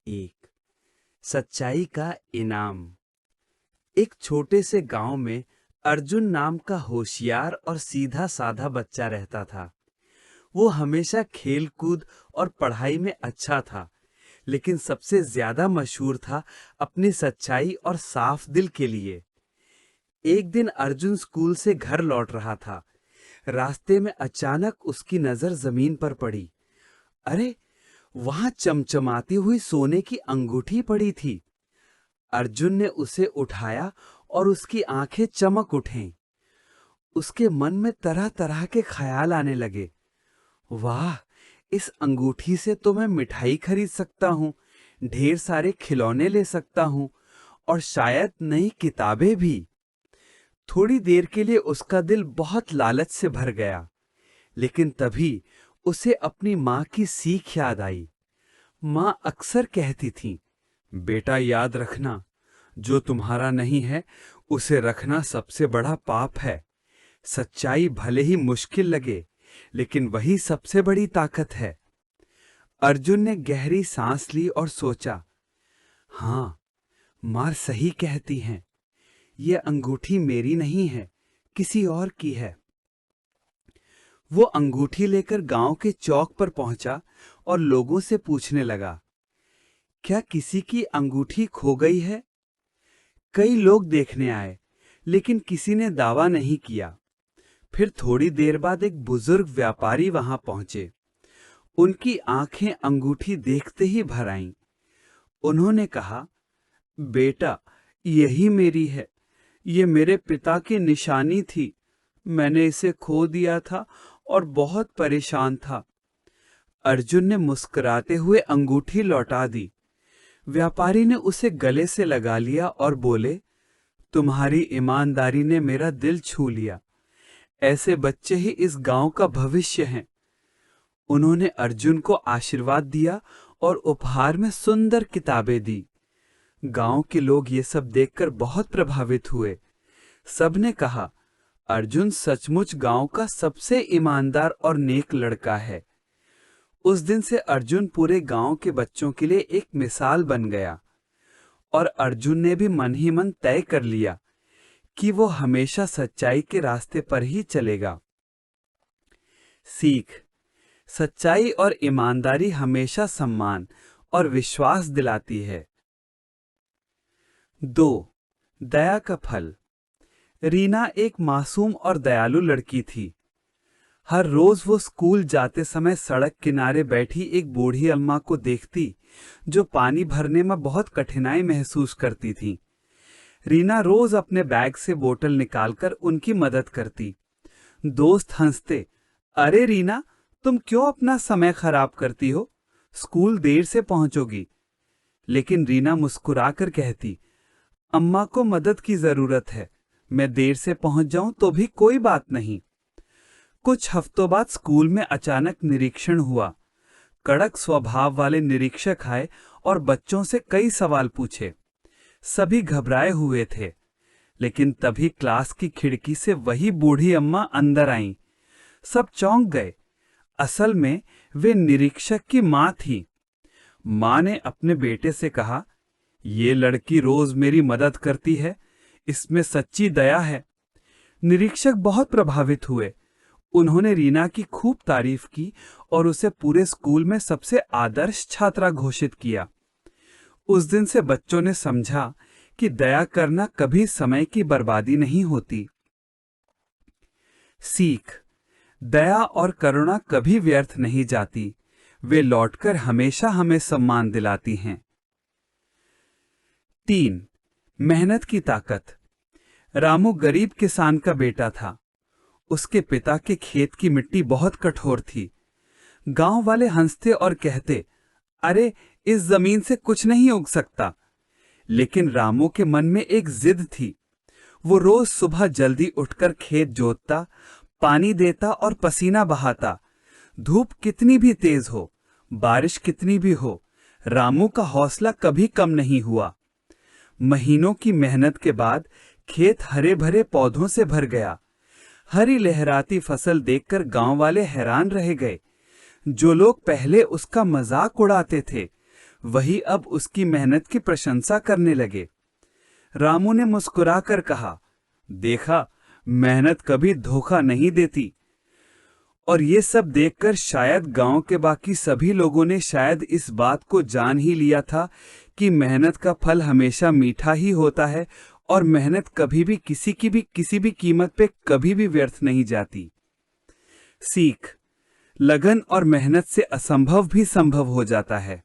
एक सच्चाई का इनाम। एक छोटे से गांव में अर्जुन नाम का होशियार और सीधा साधा बच्चा रहता था। वो हमेशा खेल कूद और पढ़ाई में अच्छा था, लेकिन सबसे ज्यादा मशहूर था अपनी सच्चाई और साफ दिल के लिए। एक दिन अर्जुन स्कूल से घर लौट रहा था। रास्ते में अचानक उसकी नजर जमीन पर पड़ी। अरे, वहां चमचमाती हुई सोने की अंगूठी पड़ी थी। अर्जुन ने उसे उठाया और उसकी आंखें चमक उठीं। उसके मन में तरह तरह के ख्याल आने लगे। वाह, इस अंगूठी से तो मैं मिठाई खरीद सकता हूँ, ढेर सारे खिलौने ले सकता हूँ और शायद नई किताबें भी। थोड़ी देर के लिए उसका दिल बहुत लालच से भर गया, लेकिन तभी उसे अपनी माँ की सीख याद आई। माँ अक्सर कहती थी, बेटा याद रखना, जो तुम्हारा नहीं है उसे रखना सबसे बड़ा पाप है। सच्चाई भले ही मुश्किल लगे, लेकिन वही सबसे बड़ी ताकत है। अर्जुन ने गहरी सांस ली और सोचा, हाँ, माँ सही कहती हैं। ये अंगूठी मेरी नहीं है, किसी और की है। वो अंगूठी लेकर गांव के चौक पर पहुंचा और लोगों से पूछने लगा, क्या किसी की अंगूठी खो गई है? कई लोग देखने आए, लेकिन किसी ने दावा नहीं किया। फिर थोड़ी देर बाद एक बुजुर्ग व्यापारी वहां पहुंचे। उनकी आंखें अंगूठी देखते ही भर आईं। उन्होंने कहा, बेटा, यही मेरी है। ये मेरे पिता की निशानी थी। मैंने इसे खो दिया था और बहुत परेशान था। अर्जुन ने मुस्कुराते हुए अंगूठी लौटा दी। व्यापारी ने उसे गले से लगा लिया और बोले, तुम्हारी ईमानदारी ने मेरा दिल छू लिया। ऐसे बच्चे ही इस गांव का भविष्य हैं। उन्होंने अर्जुन को आशीर्वाद दिया और उपहार में सुंदर किताबें दी। गांव के लोग ये सब देखकर बहुत प्रभावित हुए। सबने कहा, अर्जुन सचमुच गांव का सबसे ईमानदार और नेक लड़का है। उस दिन से अर्जुन पूरे गांव के बच्चों के लिए एक मिसाल बन गया और अर्जुन ने भी मन ही मन तय कर लिया कि वो हमेशा सच्चाई के रास्ते पर ही चलेगा। सीख: सच्चाई और ईमानदारी हमेशा सम्मान और विश्वास दिलाती है। 2. दया का फल। रीना एक मासूम और दयालु लड़की थी। हर रोज वो स्कूल जाते समय सड़क किनारे बैठी एक बूढ़ी अम्मा को देखती, जो पानी भरने में बहुत कठिनाई महसूस करती थी। रीना रोज अपने बैग से बोतल निकालकर उनकी मदद करती। दोस्त हंसते, अरे रीना, तुम क्यों अपना समय खराब करती हो? स्कूल देर से पहुंचोगी। लेकिन रीना मुस्कुराकर कहती, अम्मा को मदद की जरूरत है। मैं देर से पहुंच जाऊं तो भी कोई बात नहीं। कुछ हफ्तों बाद स्कूल में अचानक निरीक्षण हुआ। कड़क स्वभाव वाले निरीक्षक आए और बच्चों से कई सवाल पूछे। सभी घबराए हुए थे, लेकिन तभी क्लास की खिड़की से वही बूढ़ी अम्मा अंदर आईं। सब चौंक गए। असल में वे निरीक्षक की मां थी। मां ने अपने बेटे से कहा, ये लड़की रोज मेरी मदद करती है, इसमें सच्ची दया है। निरीक्षक बहुत प्रभावित हुए। उन्होंने रीना की खूब तारीफ की और उसे पूरे स्कूल में सबसे आदर्श छात्रा घोषित किया। उस दिन से बच्चों ने समझा कि दया करना कभी समय की बर्बादी नहीं होती। सीख: दया और करुणा कभी व्यर्थ नहीं जाती। वे लौटकर हमेशा हमें सम्मान दिलाती हैं। 3. मेहनत की ताकत। रामू गरीब किसान का बेटा था। उसके पिता के खेत की मिट्टी बहुत कठोर थी। गांव वाले हंसते और कहते, अरे, इस जमीन से कुछ नहीं उग सकता। लेकिन रामू के मन में एक जिद थी। वो रोज सुबह जल्दी उठकर खेत जोतता, पानी देता और पसीना बहाता। धूप कितनी भी तेज हो, बारिश कितनी भी हो, रामू का हौसला कभी कम नहीं हुआ। महीनों की मेहनत के बाद खेत हरे भरे पौधों से भर गया। हरी लहराती फसल देखकर गांव वाले हैरान रह गए। जो लोग पहले उसका मजाक उड़ाते थे, वही अब उसकी मेहनत की प्रशंसा करने लगे। रामू ने मुस्कुराकर कहा, देखा, मेहनत कभी धोखा नहीं देती। और ये सब देखकर शायद गांव के बाकी सभी लोगों ने शायद इस बात को जान ही लिया था कि मेहनत का फल हमेशा मीठा ही होता है और मेहनत कभी भी किसी भी कीमत पे कभी भी व्यर्थ नहीं जाती। सीख, लगन और मेहनत से असंभव भी संभव हो जाता है।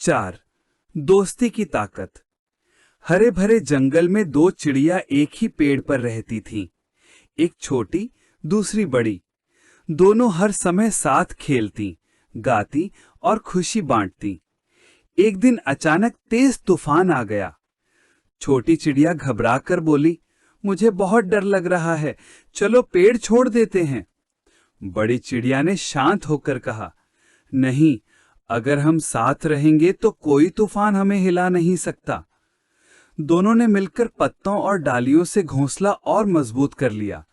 4. दोस्ती की ताकत। हरे भरे जंगल में दो चिड़िया एक ही पेड़ पर रहती थीं। एक छोटी, दूसरी बड़ी। दोनों हर समय साथ खेलती, गाती और खुशी बांटती। एक दिन अचानक तेज तूफान आ गया। छोटी चिड़िया घबराकर बोली, मुझे बहुत डर लग रहा है, चलो पेड़ छोड़ देते हैं। बड़ी चिड़िया ने शांत होकर कहा, नहीं, अगर हम साथ रहेंगे तो कोई तूफान हमें हिला नहीं सकता। दोनों ने मिलकर पत्तों और डालियों से घोंसला और मजबूत कर लिया।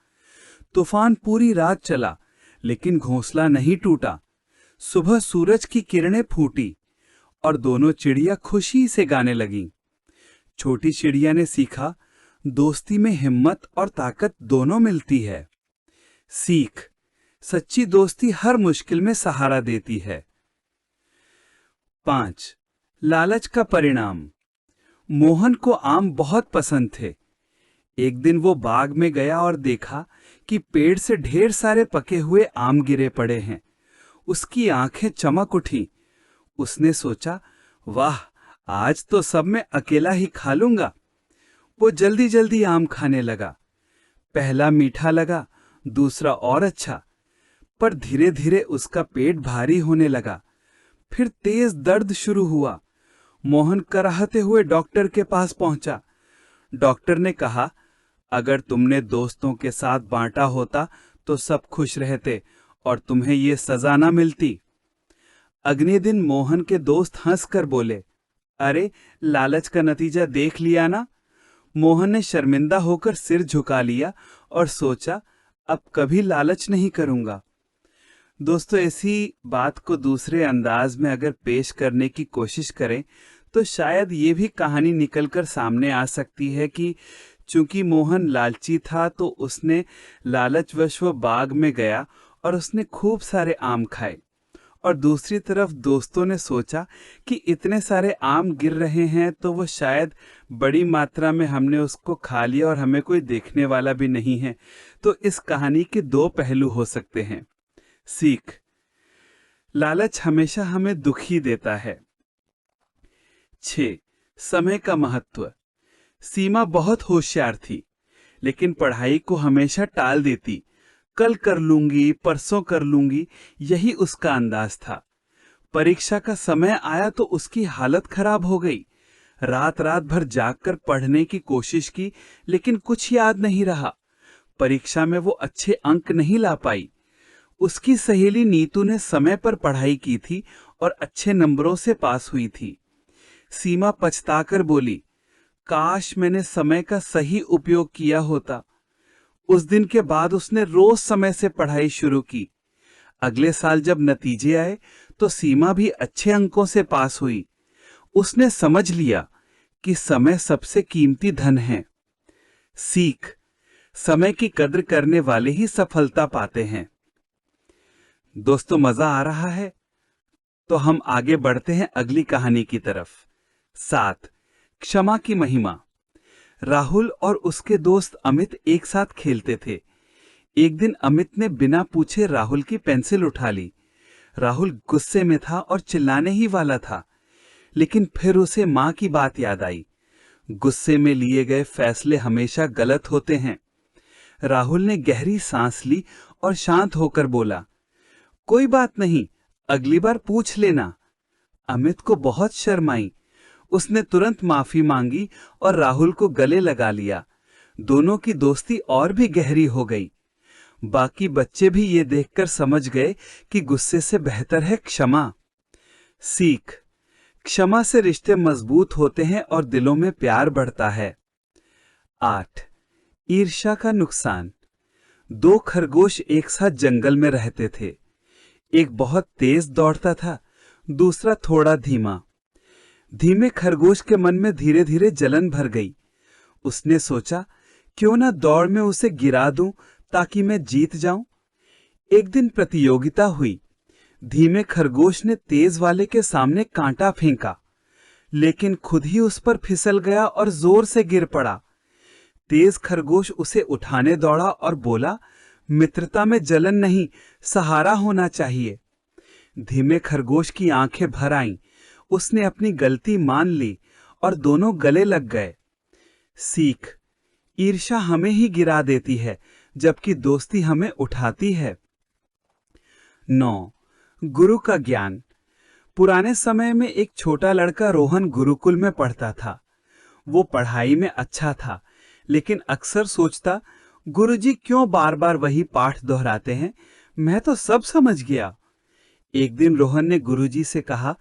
तूफान पूरी रात चला, लेकिन घोंसला नहीं टूटा। सुबह सूरज की किरणें फूटी और दोनों चिड़िया खुशी से गाने लगीं। छोटी चिड़िया ने सीखा, दोस्ती में हिम्मत और ताकत दोनों मिलती है। सीख, सच्ची दोस्ती हर मुश्किल में सहारा देती है। 5. लालच का परिणाम। मोहन को आम बहुत पसंद थे। एक दिन वो बाग में गया और देखा कि पेड़ से ढेर सारे पके हुए आम गिरे पड़े हैं। उसकी आंखें चमक उठी। उसने सोचा, वाह, आज तो सब मैं अकेला ही खा लूंगा। वो जल्दी जल्दी आम खाने लगा। पहला मीठा लगा, दूसरा और अच्छा, पर धीरे धीरे उसका पेट भारी होने लगा। फिर तेज दर्द शुरू हुआ। मोहन कराहते हुए डॉक्टर के पास पहुंचा। डॉक्टर ने कहा, अगर तुमने दोस्तों के साथ बांटा होता तो सब खुश रहते और तुम्हें ये सजा न मिलती। अगले दिन मोहन के दोस्त हंसकर बोले, अरे, लालच का नतीजा देख लिया ना। मोहन ने शर्मिंदा होकर सिर झुका लिया और सोचा, अब कभी लालच नहीं करूंगा। दोस्तों, ऐसी बात को दूसरे अंदाज में अगर पेश करने की कोशिश करें तो शायद ये भी कहानी निकलकर सामने आ सकती है कि चूंकि मोहन लालची था तो उसने लालचवश वो बाग में गया और उसने खूब सारे आम खाए। और दूसरी तरफ दोस्तों ने सोचा कि इतने सारे आम गिर रहे हैं तो वो शायद बड़ी मात्रा में हमने उसको खा लिया और हमें कोई देखने वाला भी नहीं है। तो इस कहानी के दो पहलू हो सकते हैं। सीख, लालच हमेशा हमें दुखी देता है। 6. समय का महत्व। सीमा बहुत होशियार थी, लेकिन पढ़ाई को हमेशा टाल देती। कल कर लूंगी, परसों कर लूंगी, यही उसका अंदाज था। परीक्षा का समय आया तो उसकी हालत खराब हो गई। रात रात भर जागकर पढ़ने की कोशिश की, लेकिन कुछ याद नहीं रहा। परीक्षा में वो अच्छे अंक नहीं ला पाई। उसकी सहेली नीतू ने समय पर पढ़ाई की थी और अच्छे नंबरों से पास हुई थी। सीमा पछताकर बोली, काश मैंने समय का सही उपयोग किया होता। उस दिन के बाद उसने रोज समय से पढ़ाई शुरू की। अगले साल जब नतीजे आए तो सीमा भी अच्छे अंकों से पास हुई। उसने समझ लिया कि समय सबसे कीमती धन है। सीख, समय की कद्र करने वाले ही सफलता पाते हैं। दोस्तों, मजा आ रहा है? तो हम आगे बढ़ते हैं अगली कहानी की तरफ। 7. क्षमा की महिमा। राहुल और उसके दोस्त अमित एक साथ खेलते थे। एक दिन अमित ने बिना पूछे राहुल की पेंसिल उठा ली। राहुल गुस्से में था और चिल्लाने ही वाला था, लेकिन फिर उसे मां की बात याद आई। गुस्से में लिए गए फैसले हमेशा गलत होते हैं। राहुल ने गहरी सांस ली और शांत होकर बोला, कोई बात नहीं, अगली बार पूछ लेना। अमित को बहुत शर्म आई। उसने तुरंत माफी मांगी और राहुल को गले लगा लिया। दोनों की दोस्ती और भी गहरी हो गई। बाकी बच्चे भी ये देखकर समझ गए कि गुस्से से बेहतर है क्षमा। सीख, क्षमा से रिश्ते मजबूत होते हैं और दिलों में प्यार बढ़ता है। 8. ईर्ष्या का नुकसान। दो खरगोश एक साथ जंगल में रहते थे। एक बहुत तेज दौड़ता था, दूसरा थोड़ा धीमा। धीमे खरगोश के मन में धीरे धीरे जलन भर गई। उसने सोचा, क्यों न दौड़ में उसे गिरा दूं ताकि मैं जीत जाऊं। एक दिन प्रतियोगिता हुई। धीमे खरगोश ने तेज वाले के सामने कांटा फेंका, लेकिन खुद ही उस पर फिसल गया और जोर से गिर पड़ा। तेज खरगोश उसे उठाने दौड़ा और बोला, मित्रता में जलन नहीं, सहारा होना चाहिए। धीमे खरगोश की आंखें भर आईं। उसने अपनी गलती मान ली और दोनों गले लग गए। सीख, ईर्ष्या हमें ही गिरा देती है, जबकि दोस्ती हमें उठाती है। 9. गुरु का ज्ञान। पुराने समय में एक छोटा लड़का रोहन गुरुकुल में पढ़ता था। वो पढ़ाई में अच्छा था, लेकिन अक्सर सोचता, गुरुजी क्यों बार बार वही पाठ दोहराते हैं, मैं तो सब समझ गया। एक दिन रोहन ने गुरुजी से कहा,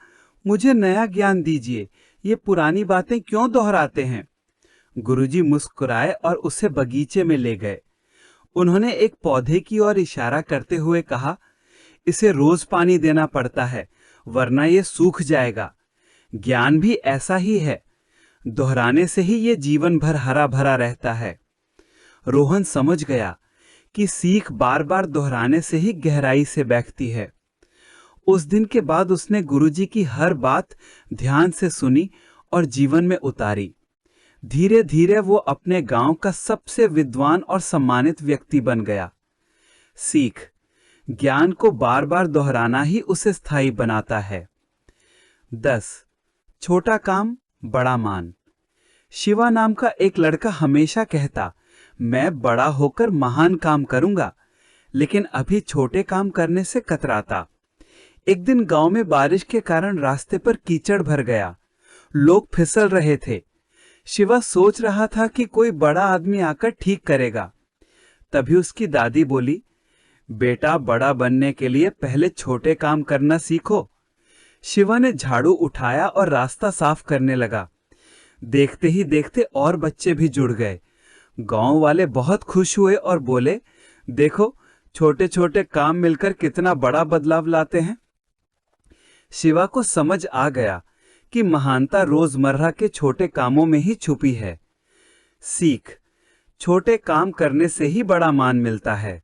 मुझे नया ज्ञान दीजिए, ये पुरानी बातें क्यों दोहराते हैं। गुरुजी मुस्कुराए और उसे बगीचे में ले गए। उन्होंने एक पौधे की ओर इशारा करते हुए कहा, इसे रोज पानी देना पड़ता है, वरना ये सूख जाएगा। ज्ञान भी ऐसा ही है, दोहराने से ही ये जीवन भर हरा भरा रहता है। रोहन समझ गया कि सीख बार बार दोहराने से ही गहराई से बैठती है। उस दिन के बाद उसने गुरुजी की हर बात ध्यान से सुनी और जीवन में उतारी। धीरे धीरे वो अपने गांव का सबसे विद्वान और सम्मानित व्यक्ति बन गया। सीख, ज्ञान को बार बार दोहराना ही उसे स्थायी बनाता है। 10. छोटा काम बड़ा मान। शिवा नाम का एक लड़का हमेशा कहता, मैं बड़ा होकर महान काम करूंगा, लेकिन अभी छोटे काम करने से कतराता। एक दिन गांव में बारिश के कारण रास्ते पर कीचड़ भर गया। लोग फिसल रहे थे। शिवा सोच रहा था कि कोई बड़ा आदमी आकर ठीक करेगा। तभी उसकी दादी बोली, बेटा, बड़ा बनने के लिए पहले छोटे काम करना सीखो। शिवा ने झाड़ू उठाया और रास्ता साफ करने लगा। देखते ही देखते और बच्चे भी जुड़ गए। गांव वाले बहुत खुश हुए और बोले, देखो, छोटे छोटे काम मिलकर कितना बड़ा बदलाव लाते हैं। शिवा को समझ आ गया कि महानता रोजमर्रा के छोटे कामों में ही छुपी है। सीख, छोटे काम करने से ही बड़ा मान मिलता है।